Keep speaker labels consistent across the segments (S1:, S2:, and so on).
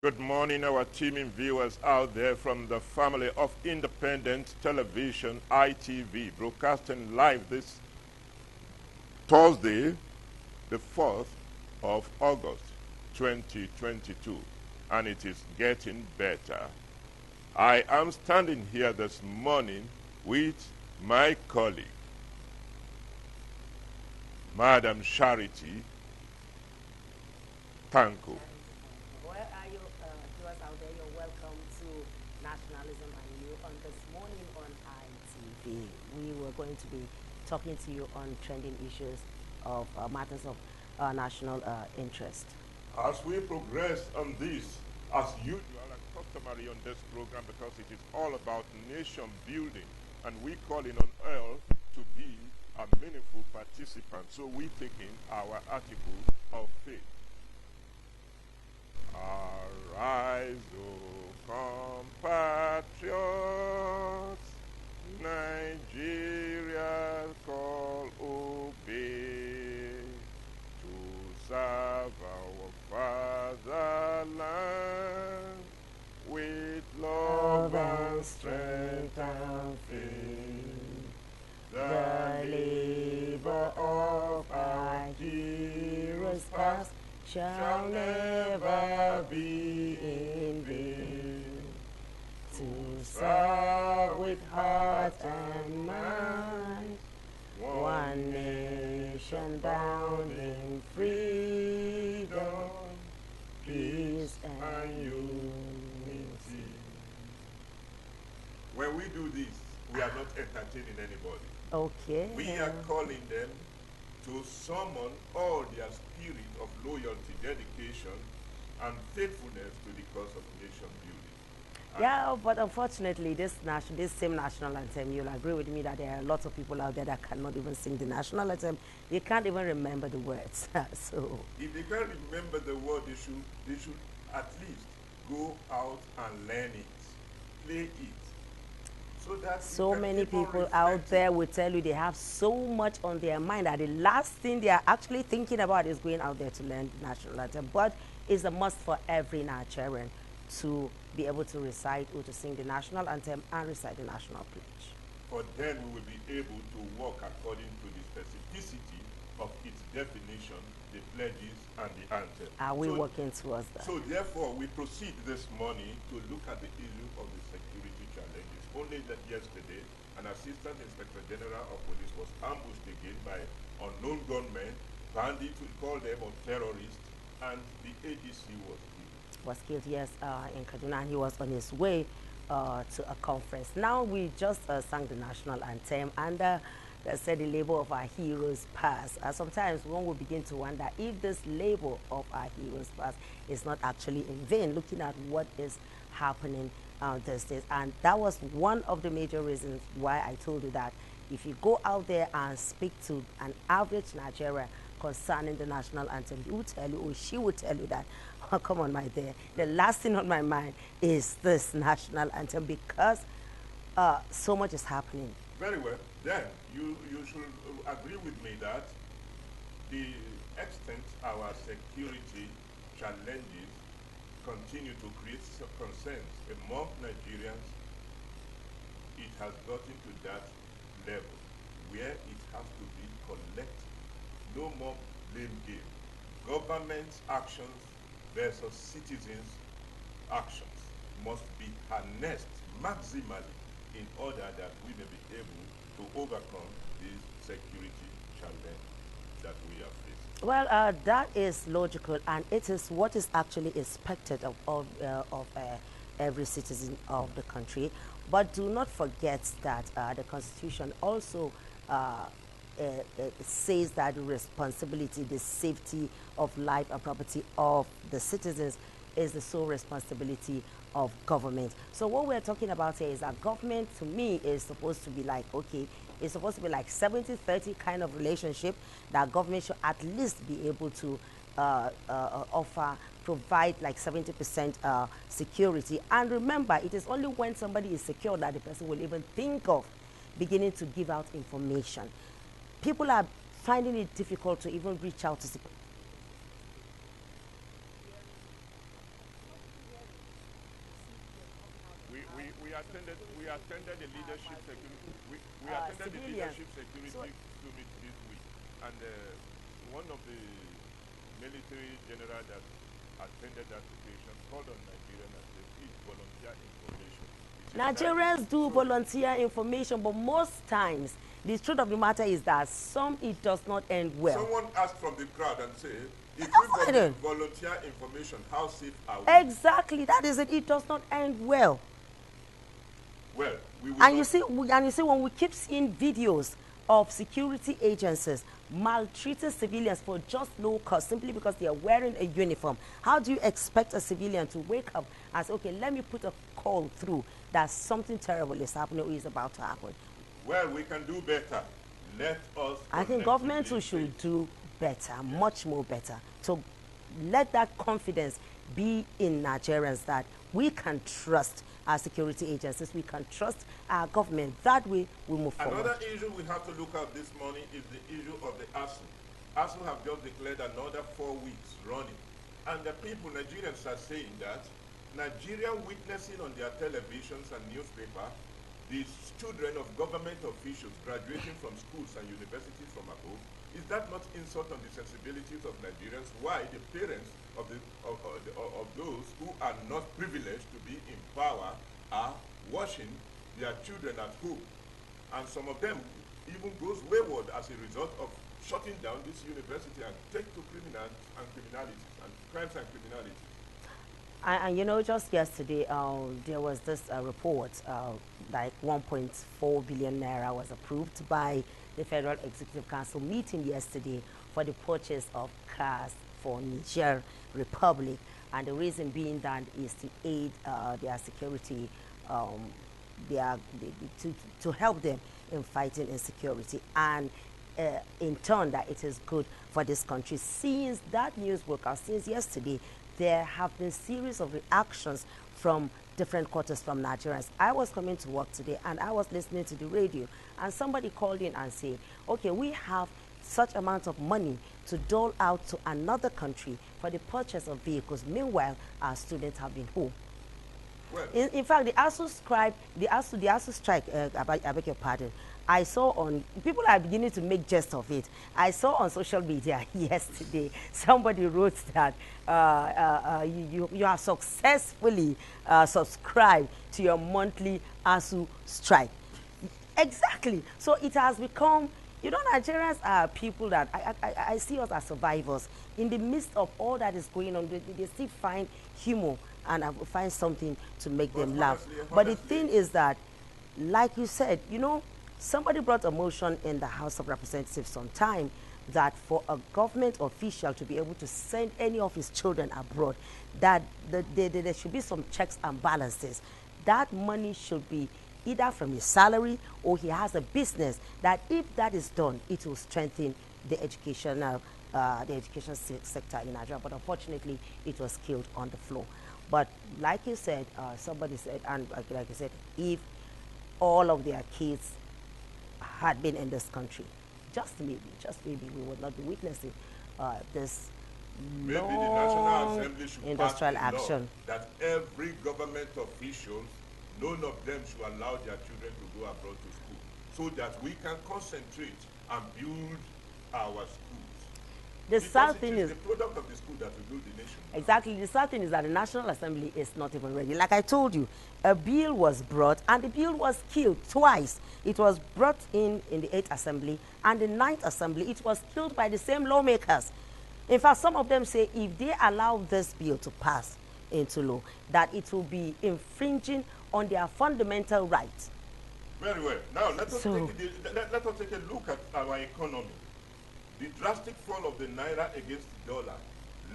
S1: Good morning, our teaming viewers out there from the family of independent television, ITV, broadcasting live this Thursday, the 4th of August, 2022, and it is getting better. I am standing here this morning with my colleague, Madam Charity Tanko.
S2: Where are you, viewers out there? You're welcome to Nationalism and you on this morning on ITV. We were going to be talking to you on trending issues of matters of national interest.
S1: As we progress on this, as usual and customary on this program, because it is all about nation building, and we calling on all to be a meaningful participant. So we taking our article of faith. Arise, O compatriots, Nigeria call obey, to serve our fatherland with love and strength and faith. The labor of our heroes past shall never be in vain. To serve with heart and mind, one nation bound in freedom, peace and unity. When we do this, we are not entertaining anybody.
S2: Okay.
S1: We are calling them to summon all their spirit of loyalty, dedication, and faithfulness to the cause of nation building.
S2: Yeah, but unfortunately, this same national anthem, you'll agree with me that there are lots of people out there that cannot even sing the national anthem. They can't even remember the words. So
S1: if they can't remember the word, they should at least go out and learn it, play it.
S2: So many people out there will tell you they have so much on their mind that the last thing they are actually thinking about is going out there to learn the national anthem. But it's a must for every Nigerian to be able to recite or to sing the national anthem and recite the national pledge.
S1: For then we will be able to work according to the specificity of its definition, the pledges, and the anthem.
S2: Are we working towards that?
S1: So therefore, we proceed this morning to look at the issue of the security challenges. Only that yesterday, an Assistant Inspector General of Police was ambushed again by unknown gunmen, bandits, we call them, or terrorists, and the ADC was killed.
S2: Yes, in Kaduna, and he was on his way to a conference. Now we just sang the national anthem, and they said the labor of our heroes past. Sometimes one will begin to wonder if this labor of our heroes past is not actually in vain, looking at what is happening these days. And that was one of the major reasons why I told you that if you go out there and speak to an average Nigerian concerning the national anthem, he will tell you, or she will tell you that, oh, come on, my dear, the last thing on my mind is this national anthem, because so much is happening.
S1: Very well. Then you should agree with me that the extent our security challenges continue to create concerns among Nigerians. It has gotten to that level where it has to be collective. No more blame game. Government's actions versus citizens' actions must be harnessed maximally in order that we may be able to overcome this security challenge that we are facing.
S2: Well, that is logical, and it is what is actually expected of every citizen of the country. But do not forget that the Constitution also says that the responsibility, the safety of life and property of the citizens is the sole responsibility of government. So what we're talking about here is that government, to me, is supposed to be like, okay, it's supposed to be like 70-30 kind of relationship, that government should at least be able to provide like 70% security. And remember, it is only when somebody is secure that the person will even think of beginning to give out information. People are finding it difficult to even reach out to
S1: we attended the leadership security we attended the
S2: Civilians.
S1: leadership
S2: So
S1: security summit this week, and one of the military general that attended that occasion called on Nigeria and said, please volunteer information. It is
S2: Nigerians do
S1: so
S2: volunteer information, but most times the truth of the matter is that some it does not end well.
S1: someone asked from the crowd and said, if
S2: I
S1: we
S2: don't.
S1: volunteer information, how safe are we?
S2: Exactly, that is it. It does not end well.
S1: Well, we will
S2: And
S1: not,
S2: you see, when we keep seeing videos of security agencies maltreating civilians for just low cost simply because they are wearing a uniform, how do you expect a civilian to wake up and say, okay, let me put a call through that something terrible is happening or is about to happen?
S1: well, we can do better. Let us.
S2: I think government too
S1: collectively
S2: should do better, much more better. So let that confidence be in Nigerians that we can trust our security agencies, we can trust our government. That way we move forward.
S1: Another issue we have to look at this morning is the issue of the ASU. ASU have just declared another 4 weeks running. And the people, Nigerians, are saying that Nigeria witnessing on their televisions and newspaper the children of government officials graduating from schools and universities from above, is that not insult on the sensibilities of Nigerians? Why the parents of those who are not privileged to be in power are watching their children at home? And some of them even goes wayward as a result of shutting down this university and take to criminalities and crimes and criminalities.
S2: And you know, just yesterday, there was this report, like 1.4 billion naira was approved by the Federal Executive Council meeting yesterday for the purchase of cars for Niger Republic. And the reason being that is to aid their security, to help them in fighting insecurity. And in turn, that it is good for this country. Since that news broke out, since yesterday, there have been series of reactions from different quarters from Nigerians. I was coming to work today and I was listening to the radio and somebody called in and said, okay, we have such amount of money to dole out to another country for the purchase of vehicles. Meanwhile, our students have been home.
S1: Well,
S2: In fact, the ASU strike, I beg your pardon, I saw on, people are beginning to make jest of it. I saw on social media yesterday, somebody wrote that you have successfully subscribed to your monthly ASU strike. Exactly. So it has become, you know, Nigerians are people that I see us as survivors. In the midst of all that is going on, they still find humor and find something to make them laugh. But the thing is that, like you said, you know, somebody brought a motion in the House of Representatives sometime that for a government official to be able to send any of his children abroad, that there should be some checks and balances. That money should be either from his salary or he has a business, that if that is done, it will strengthen the education sector in Nigeria. But unfortunately, it was killed on the floor. But like you said, somebody said, and like I said, if all of their kids had been in this country, just maybe, we would not be witnessing this
S1: maybe the National Assembly should
S2: industrial
S1: pass a law
S2: action.
S1: that every government official, none of them should allow their children to go abroad to school, so that we can concentrate and build our schools.
S2: The
S1: Because
S2: sad
S1: it
S2: thing
S1: is
S2: is,
S1: the product of the school that will build the nation.
S2: exactly, the sad thing is that the National Assembly is not even ready. Like I told you, a bill was brought and the bill was killed twice. It was brought in the 8th Assembly, and the 9th Assembly, it was killed by the same lawmakers. In fact, some of them say if they allow this bill to pass into law, that it will be infringing on their fundamental rights.
S1: Very well. Now let us take a look at our economy. The drastic fall of the naira against the dollar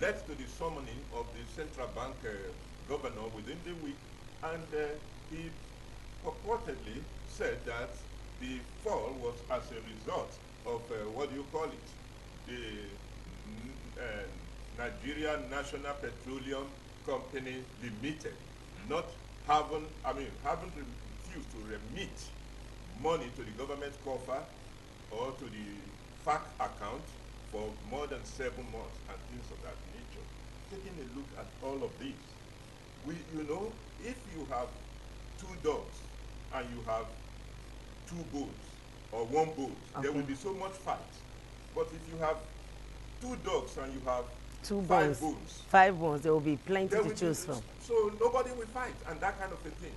S1: led to the summoning of the central bank governor within the week, and he purportedly said that the fall was as a result of what do you call it? The Nigeria National Petroleum Company Limited not having refused to remit money to the government coffer or to the FAC account for more than 7 months and things of that nature. Taking a look at all of this, you know, if you have two dogs and you have two bulls or one bull, there will be so much fight. But if you have two dogs and you have
S2: Two
S1: five
S2: bones.
S1: bulls,
S2: 5 bones. There will be plenty
S1: there
S2: to
S1: will
S2: choose
S1: be,
S2: from.
S1: so nobody will fight, and that kind of a thing.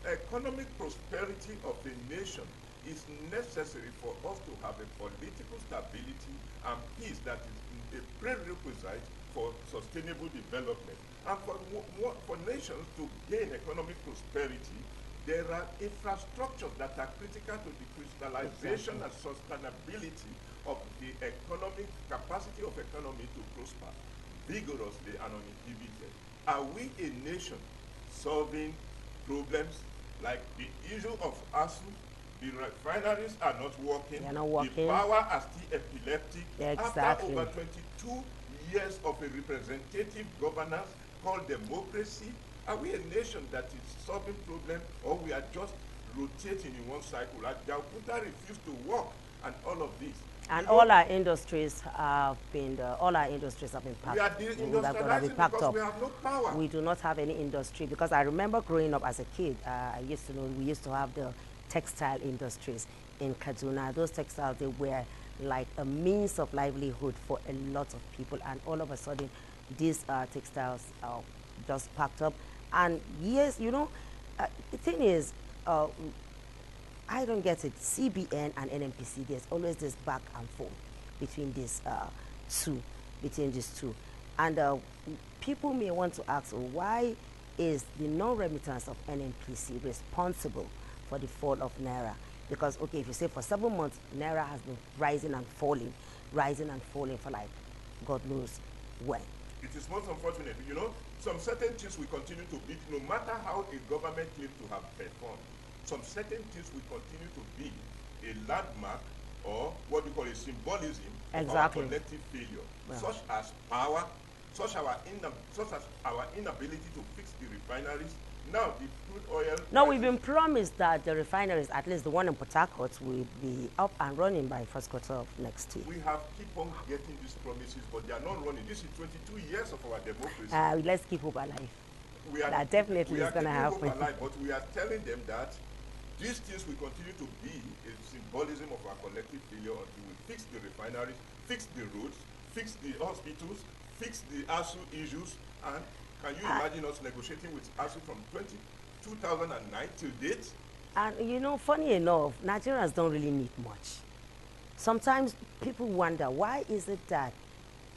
S1: Economic prosperity of the nation is necessary for us to have a political stability and peace that is a prerequisite for sustainable development. And for nations to gain economic prosperity, there are infrastructures that are critical to the crystallization and sustainability of the economic capacity of economy to prosper vigorously and uninhibited. Are we a nation solving problems like the issue of ASU? The refineries are not working.
S2: They are not working.
S1: The power are still epileptic.
S2: Exactly.
S1: After over 22 years of a representative governance called democracy, are we a nation that is solving problems, or we are just rotating in one cycle? Like Jalkuta refused to work, and all of this.
S2: And all our industries have been packed.
S1: We are deindustrializing because
S2: up.
S1: we have no power.
S2: We do not have any industry, because I remember growing up as a kid, we used to have the textile industries in Kaduna. Those textiles, they were like a means of livelihood for a lot of people, and all of a sudden these textiles just packed up. And yes, the thing is, I don't get it. CBN and NNPC, there's always this back and forth between these two. And people may want to ask, why is the non-remittance of NNPC responsible for the fall of Naira? Because, okay, if you say for 7 months, Naira has been rising and falling for like God knows when.
S1: It is most unfortunate. Some certain things we continue to beat, no matter how a government claims to have performed. Some certain things will continue to be a landmark, or what we call a symbolism of our collective failure, such as power, such as our inability to fix the refineries. Now the crude oil.
S2: No, we've been promised that the refineries, at least the one in Port Harcourt, will be up and running by first quarter of next year.
S1: We have keep on getting these promises, but they are not running. This is 22 years of our democracy.
S2: Let's keep hope alive.
S1: That
S2: definitely is going to happen.
S1: Alive, but we are telling them that these things will continue to be a symbolism of our collective failure until we fix the refineries, fix the roads, fix the hospitals, fix the ASU issues. And can you imagine us negotiating with ASU from 2009 till date?
S2: And funny enough, Nigerians don't really need much. Sometimes people wonder, why is it that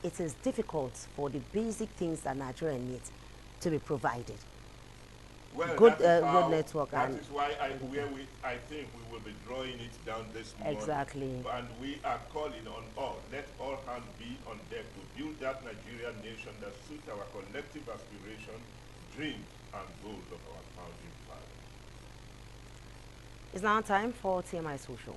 S2: it is difficult for the basic things that Nigeria needs to be provided?
S1: Well,
S2: good network.
S1: That is why I think we will be drawing it down this morning.
S2: Exactly.
S1: And we are calling on all, let all hands be on deck to build that Nigerian nation that suits our collective aspiration, dreams, and goals of our founding fathers.
S2: It's now time for TMI Social.